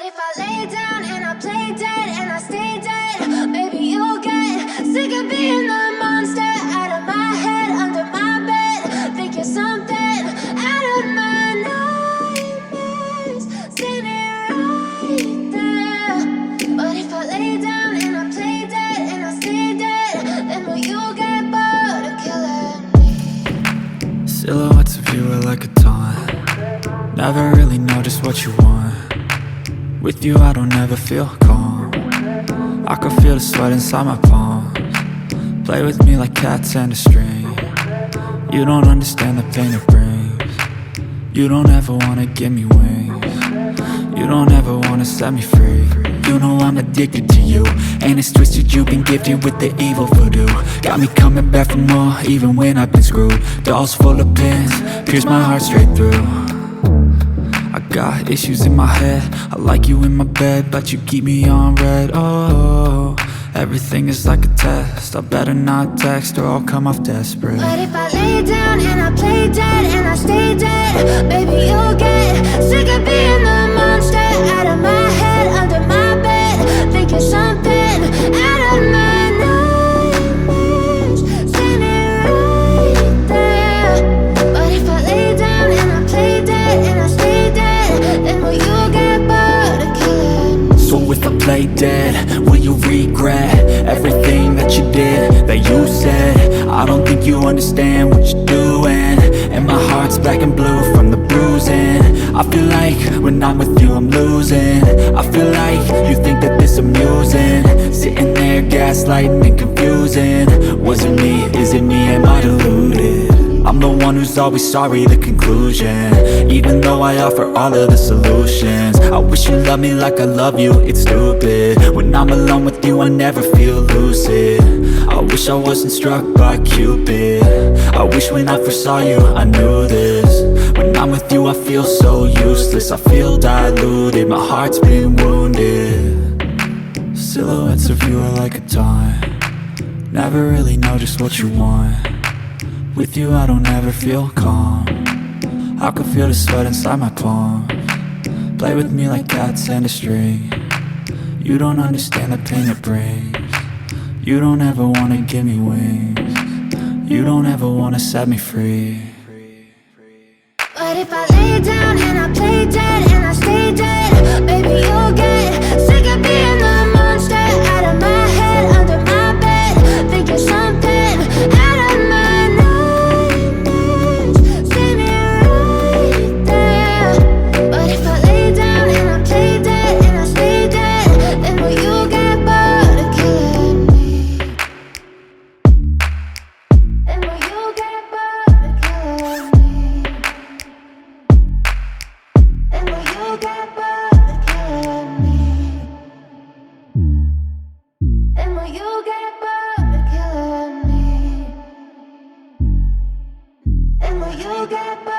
if I lay down and I play dead and I stay dead, maybe you'll get sick of being the monster out of my head, under my bed. Think you're something out of my nightmares, standing right there. But if I lay down and I play dead and I stay dead, then will you get bored of killing me? Silhouettes of you are like a taunt. Never really know just what you want. With you I don't ever feel calm. I can feel the sweat inside my palms. Play with me like cats and a string. You don't understand the pain it brings. You don't ever wanna give me wings. You don't ever wanna set me free. You know I'm addicted to you, and it's twisted, you've been gifted with the evil voodoo. Got me coming back for more, even when I've been screwed. Dolls full of pins, pierce my heart straight through. I got issues in my head, I like you in my bed, but you keep me on red. Oh, everything is like a test, I better not text or I'll come off desperate. But if I lay down and I play dead and I stay dead, baby you'll get sick of being the monster out of my head, under my bed. Think you're something out of my nightmares, standing right there. But if I lay down and I play dead and I stay dead, then will you get bored of killing me? So if I play dead, will you regret everything that you did, that you said? I don't think you understand what you're doing, and my heart's black and blue from the bruising. I feel like when I'm with you I'm losing. I feel like you think that this amusing, sitting there gaslighting and confusing. Was it me? Is it me? Am I deluded? I'm the one who's always sorry, the conclusion, even though I offer all of the solutions. I wish you loved me like I love you, it's stupid. When I'm alone with you I never feel lucid. I wish I wasn't struck by Cupid. I wish when I first saw you I knew this. When I'm with you I feel so useless, I feel diluted, my heart's been wounded. Silhouettes of you are like a taunt. Never really know just what you want. With you I don't ever feel calm. I can feel the sweat inside my palms. Play with me like cats and a string. You don't understand the pain it brings. You don't ever wanna give me wings. You don't ever wanna set me free. But if I lay down and I play dead and I stay dead, baby you'll get sick of being the monster out of my head, under my bed. Think you're something out of my nightmares, standing right there. But if I lay down and I play dead and I stay dead, then will you get bored of killing me? Then will you get bored of killing me? And will you get bored of killing me? And will you get bored of killing me? And will you get bored?